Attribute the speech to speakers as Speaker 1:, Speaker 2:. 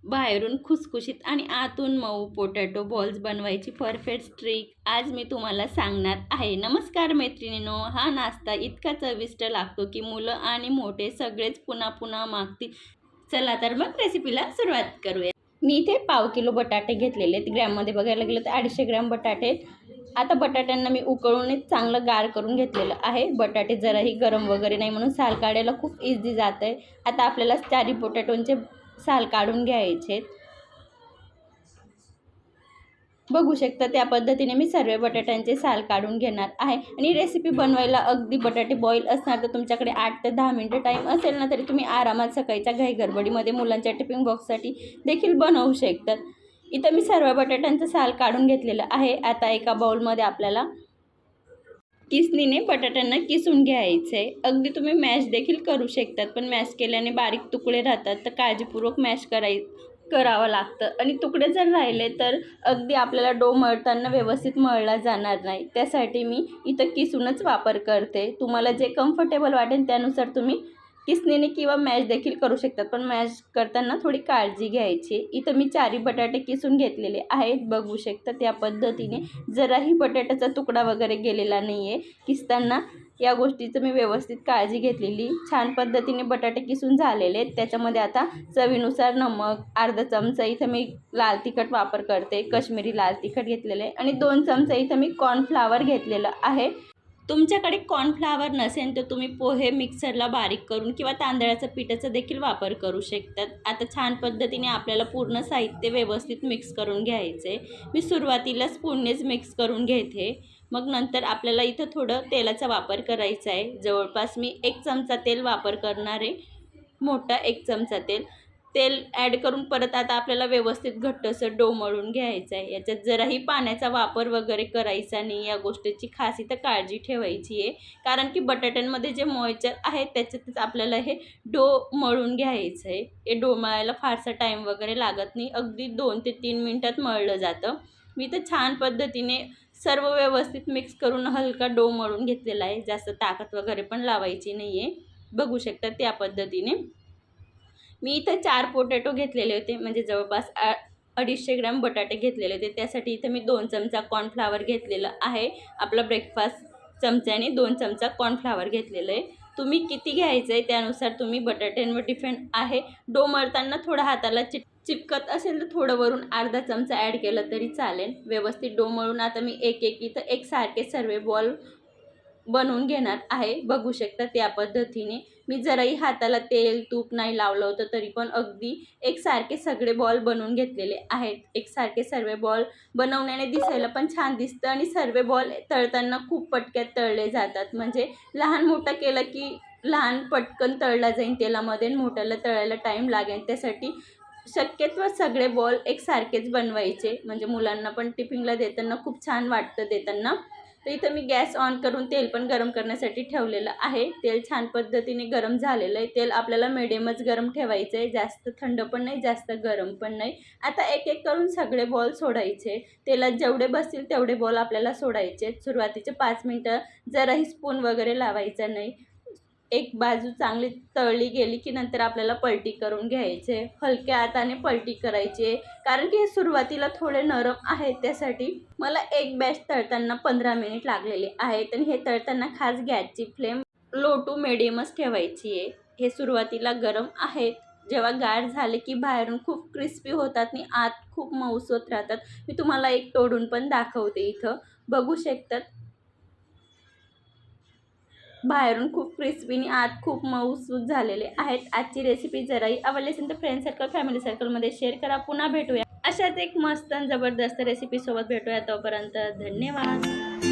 Speaker 1: बाहेरून खुसखुशीत आणि आतून मऊ पोटॅटो बॉल्स बनवायची परफेक्ट ट्रिक आज मी तुम्हाला सांगणार आहे। नमस्कार मैत्रिणींनो, हा नाश्ता इतका चविष्ट लागतो की मुलं आणि मोठे सगळेच पुन्हा पुन्हा मागतील। चला तर मग रेसिपीला सुरुवात करूया। मी इथे पाव किलो बटाटे घेतलेले आहेत। ग्रॅममध्ये बघायला गेलं तर 250 ग्रॅम बटाटे आहेत। आता बटाट्यांना मी उकळून चांगलं गार करून घेतलेलं आहे। बटाटे जराही गरम वगैरे नाही म्हणून साल काढायला खूप इझी जात आहे। आता आपल्याला चारी पोटॅटोंचे साल काढून घ्यायचे। बघू शकता त्या पद्धतीने मी सर्व बटाट्यांचे साल काढून घेणार आहे। आणि रेसिपी बनवायला अगदी बटाटे बॉईल असणार तर तुमच्याकडे 8 ते 10 मिनिटं टाईम असेल ना तरी तुम्ही आरामात सकाळच्या घाई गडबडीमध्ये मुलांच्या टिफिन बॉक्ससाठी देखील बनवू शकतात। इथं मी सर्व बटाट्यांचं साल काढून घेतलेलं आहे। आता एका बाउलमध्ये आपल्याला किसणीने बटाट्यांना किसून घ्यायचं आहे। अगदी तुम्ही मॅश देखील करू शकतात, पण मॅश केल्याने बारीक तुकडे राहतात तर काळजीपूर्वक मॅश करावं लागतं। आणि तुकडे जर राहिले तर अगदी आपल्याला डो मळताना व्यवस्थित मळला जाणार नाही। त्यासाठी मी इथं किसूनच वापर करते। तुम्हाला जे कम्फर्टेबल वाटेल त्यानुसार तुम्ही किसणीने किंवा मॅश देखील करू शकतात, पण मॅश करताना थोडी काळजी घ्यायची। इथं मी 4 बटाटे किसून घेतलेले आहेत। बघू शकता त्या पद्धतीने जराही बटाट्याचा तुकडा वगैरे गेलेला नाही आहे। किसताना या गोष्टीचं मी व्यवस्थित काळजी घेतलेली। छान पद्धतीने बटाटे किसून झालेले आहेत। त्याच्यामध्ये आता चवीनुसार नमक, अर्धा चमचा इथं मी लाल तिखट वापर करते, काश्मीरी लाल तिखट घेतलेले आहे। आणि 2 चमचा इथं मी कॉर्नफ्लॉवर घेतलेलं आहे। तुमच्याकडे कॉर्नफ्लॉवर नसेल तर तुम्ही पोहे मिक्सरला बारीक करून किंवा तांदळाच्या पिठाचा देखील वापर करू शकतात। आता छान पद्धतीने आपल्याला पूर्ण साहित्य व्यवस्थित मिक्स करून घ्यायचे। मी सुरुवातीला स्पूननेच मिक्स करून घेते, मग नंतर आपल्याला इथं थोडं तेलाचा वापर करायचा आहे। जवळपास मी 1 चमचा तेल वापर करणार आहे, मोठा 1 चमचा तेल ॲड करून परत आता आपल्याला व्यवस्थित घट्टसर डो मळून घ्यायचा आहे। याच्यात जराही पाण्याचा वापर वगैरे करायचा नाही। या गोष्टीची खास इथं काळजी ठेवायची आहे, कारण की बटाट्यांमध्ये जे मॉइश्चर आहे त्याच्यातच आपल्याला हे डो मळून घ्यायचं आहे। हे डो मळायला फारसा टाईम वगैरे लागत नाही, अगदी 2 ते 3 मिनटात मळलं जातं। मी तर छान पद्धतीने सर्व व्यवस्थित मिक्स करून हलका डो मळून घेतलेला आहे। जास्त ताकद वगैरे पण लावायची नाही आहे। बघू शकता त्या पद्धतीने मी इथं 4 पोटॅटो घेतलेले होते, म्हणजे जवळपास 250 ग्रॅम बटाटे घेतलेले होते। त्यासाठी इथं मी 2 चमचा कॉर्नफ्लॉवर घेतलेलं आहे। आपला ब्रेकफास्ट चमच्याने 2 चमचा कॉर्नफ्लॉवर घेतलेलं आहे। तुम्ही किती घ्यायचं आहे त्यानुसार तुम्ही बटाट्यांवर डिपेंड आहे। डो मळताना थोडं हाताला चिपकत असेल तर थोडं वरून अर्धा चमचा ॲड केलं तरी चालेल। व्यवस्थित डो मळून आता मी एक इथं एकसारखे सर्व बॉल बनवून घेणार आहे। बघू शकता त्या पद्धतीने मी जराही हाताला तेल तूप नाही लावलं होतं तरी पण अगदी एकसारखे सगळे बॉल बनवून घेतलेले आहेत। एकसारखे सर्व बॉल बनवण्याने दिसायला पण छान दिसतं आणि सर्व बॉल तळताना खूप पटक्यात तळले जातात। म्हणजे लहान मोठा केलं की लहान पटकन तळला जाईल तेलामध्ये, मोठ्याला तळायला टाईम लागेल। त्यासाठी शक्यतो सगळे बॉल एकसारखेच बनवायचे, म्हणजे मुलांना पण टिफिनला देताना खूप छान वाटतं देताना। तर इथं मी गॅस ऑन करून तेल पण गरम करण्यासाठी ठेवलेलं आहे। तेल छान पद्धतीने गरम झालेलं आहे। तेल आपल्याला मिडियमच गरम ठेवायचं आहे, जास्त थंड पण नाही जास्त गरम पण नाही। आता एक एक करून सगळे बॉल सोडायचे। तेलात जेवढे बसतील तेवढे बॉल आपल्याला सोडायचे। सुरुवातीचे 5 मिनटं जराही स्पून वगैरे लावायचा नाही। एक बाजू चांगली तळली गेली की नंतर आपल्याला पलटी करून घ्यायचे। हलक्या हाताने पलटी करायची, कारण की हे सुरुवातीला थोडे नरम आहेत। त्यासाठी मला एक बॅच तळताना 15 मिनिट लागलेले आहेत। आणि हे तळताना खास गॅसची फ्लेम लो टू मिडियमच ठेवायची आहे। हे सुरुवातीला गरम आहेत, जेव्हा गार झाले की बाहेरून खूप क्रिस्पी होतात आणि आत खूप मऊसूत राहतात। मी तुम्हाला एक तोडून पण दाखवते। इथं बघू शकतात बाहेरून खूप क्रिस्पी आणि आत खूप मऊसूत झालेले आहेत। आजची रेसिपी जराही आवडली असेल तर फ्रेंड सर्कल फॅमिली सर्कलमध्ये शेअर करा। पुन्हा भेटूया अशाच एक मस्त आणि जबरदस्त रेसिपीसोबत भेटूया। तोपर्यंत धन्यवाद।